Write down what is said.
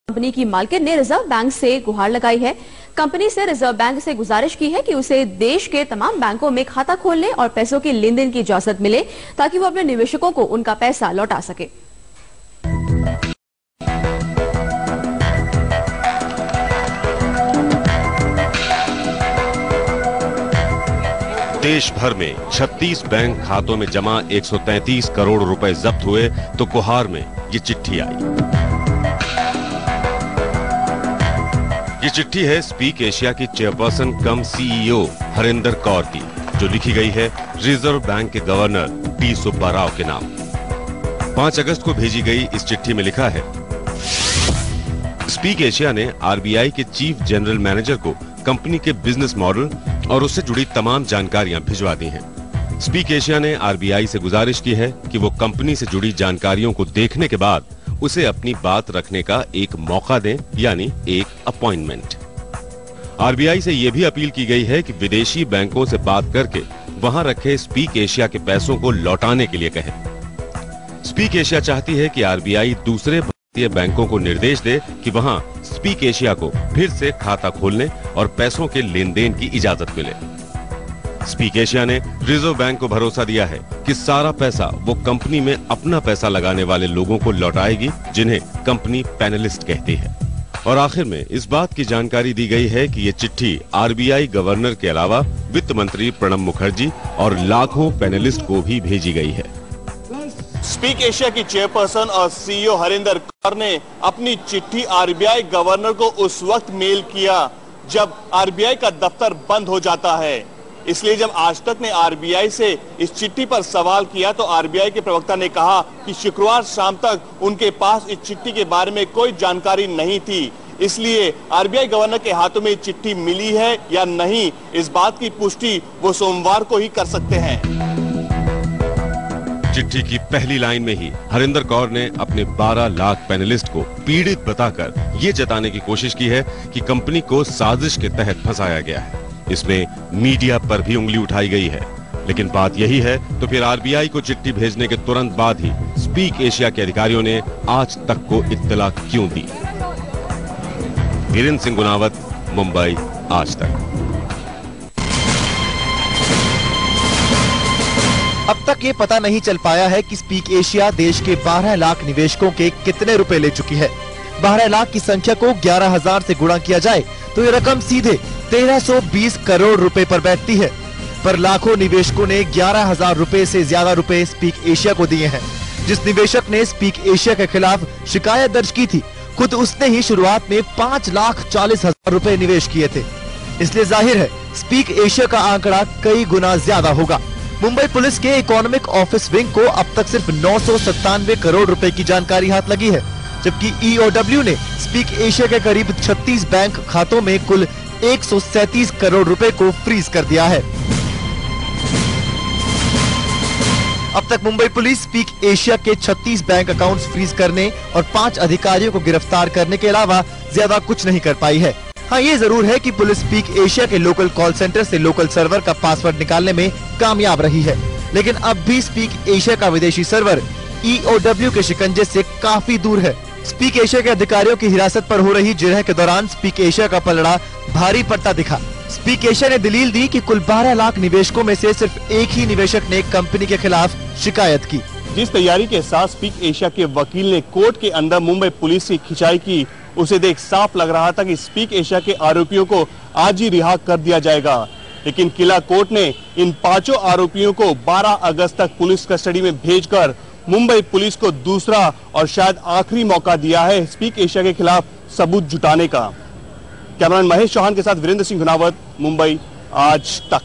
Company की मालकिन ने रिजर्व बैंक से गुहार लगाई है। कंपनी से रिजर्व बैंक से गुजारिश की है कि उसे देश के तमाम बैंकों में खाता खोलने और पैसों के लेन देन की इजाजत मिले ताकि वो अपने निवेशकों को उनका पैसा लौटा सके। देश भर में 36 बैंक खातों में जमा 133 करोड़ रुपए जब्त हुए तो गुहार में ये चिट्ठी आई। ये चिट्ठी है स्पीक एशिया की चेयरपर्सन कम सीईओ हरिंदर कौर की, जो लिखी गई है रिजर्व बैंक के गवर्नर टी सुब्बा राव के नाम। 5 अगस्त को भेजी गई इस चिट्ठी में लिखा है, स्पीक एशिया ने आरबीआई के चीफ जनरल मैनेजर को कंपनी के बिजनेस मॉडल और उससे जुड़ी तमाम जानकारियां भिजवा दी हैं। स्पीक एशिया ने आरबीआई से गुजारिश की है कि वो कंपनी से जुड़ी जानकारियों को देखने के बाद उसे अपनी बात रखने का एक मौका दें, यानी एक अपॉइंटमेंट। आरबीआई से यह भी अपील की गई है कि विदेशी बैंकों से बात करके वहां रखे स्पीक एशिया के पैसों को लौटाने के लिए कहें। स्पीक एशिया चाहती है कि आरबीआई दूसरे भारतीय बैंकों को निर्देश दे कि वहां स्पीक एशिया को फिर से खाता खोलने और पैसों के लेन देन की इजाजत मिले। स्पीक एशिया ने रिजर्व बैंक को भरोसा दिया है कि सारा पैसा वो कंपनी में अपना पैसा लगाने वाले लोगों को लौटाएगी, जिन्हें कंपनी पैनलिस्ट कहती है। और आखिर में इस बात की जानकारी दी गई है कि ये चिट्ठी आरबीआई गवर्नर के अलावा वित्त मंत्री प्रणब मुखर्जी और लाखों पैनलिस्ट को भी भेजी गई है। स्पीक एशिया की चेयरपर्सन और सीईओ हरिंदर कौर ने अपनी चिट्ठी आरबीआई गवर्नर को उस वक्त मेल किया जब आरबीआई का दफ्तर बंद हो जाता है। इसलिए जब आज तक ने आरबीआई से इस चिट्ठी पर सवाल किया तो आरबीआई के प्रवक्ता ने कहा कि शुक्रवार शाम तक उनके पास इस चिट्ठी के बारे में कोई जानकारी नहीं थी। इसलिए आरबीआई गवर्नर के हाथों में चिट्ठी मिली है या नहीं, इस बात की पुष्टि वो सोमवार को ही कर सकते हैं। चिट्ठी की पहली लाइन में ही हरिंदर कौर ने अपने 12 लाख पैनलिस्ट को पीड़ित बताकर ये जताने की कोशिश की है कि कंपनी को साजिश के तहत फंसाया गया है। इसमें मीडिया पर भी उंगली उठाई गई है। लेकिन बात यही है तो फिर आरबीआई को चिट्ठी भेजने के तुरंत बाद ही स्पीक एशिया के अधिकारियों ने आज तक को इत्तला क्यों दी? वीरेंद्र सिंह गुनावत, मुंबई, आज तक। अब तक ये पता नहीं चल पाया है कि स्पीक एशिया देश के 12 लाख निवेशकों के कितने रुपए ले चुकी है। 12 लाख की संख्या को 11,000 से गुणा किया जाए तो ये रकम सीधे 1320 करोड़ रुपए पर बैठती है। पर लाखों निवेशकों ने 11,000 रुपए से ज्यादा रुपए स्पीक एशिया को दिए हैं। जिस निवेशक ने स्पीक एशिया के खिलाफ शिकायत दर्ज की थी, खुद उसने ही शुरुआत में 5,40,000 रुपए निवेश किए थे। इसलिए जाहिर है स्पीक एशिया का आंकड़ा कई गुना ज्यादा होगा। मुंबई पुलिस के इकोनॉमिक ऑफिस विंग को अब तक सिर्फ 997 करोड़ रुपए की जानकारी हाथ लगी है, जबकि ईओडब्ल्यू ने स्पीक एशिया के करीब 36 बैंक खातों में कुल 137 करोड़ रुपए को फ्रीज कर दिया है। अब तक मुंबई पुलिस स्पीक एशिया के 36 बैंक अकाउंट्स फ्रीज करने और 5 अधिकारियों को गिरफ्तार करने के अलावा ज्यादा कुछ नहीं कर पाई है। हाँ, ये जरूर है कि पुलिस स्पीक एशिया के लोकल कॉल सेंटर से लोकल सर्वर का पासवर्ड निकालने में कामयाब रही है। लेकिन अब भी स्पीक एशिया का विदेशी सर्वर ईओडब्ल्यू के शिकंजे से काफी दूर है। स्पीक एशिया के अधिकारियों की हिरासत पर हो रही जिरह के दौरान स्पीक एशिया का पलड़ा भारी पड़ता दिखा। स्पीक एशिया ने दलील दी कि कुल 12 लाख निवेशकों में से सिर्फ एक ही निवेशक ने कंपनी के खिलाफ शिकायत की। जिस तैयारी के साथ स्पीक एशिया के वकील ने कोर्ट के अंदर मुंबई पुलिस की खिंचाई की, उसे देख साफ लग रहा था कि स्पीक एशिया के आरोपियों को आज ही रिहा कर दिया जाएगा। लेकिन किला कोर्ट ने इन 5 आरोपियों को 12 अगस्त तक पुलिस कस्टडी में भेजकर मुंबई पुलिस को दूसरा और शायद आखिरी मौका दिया है स्पीक एशिया के खिलाफ सबूत जुटाने का। कैमरामैन महेश चौहान के साथ वीरेंद्र सिंह गुनावत, मुंबई, आज तक।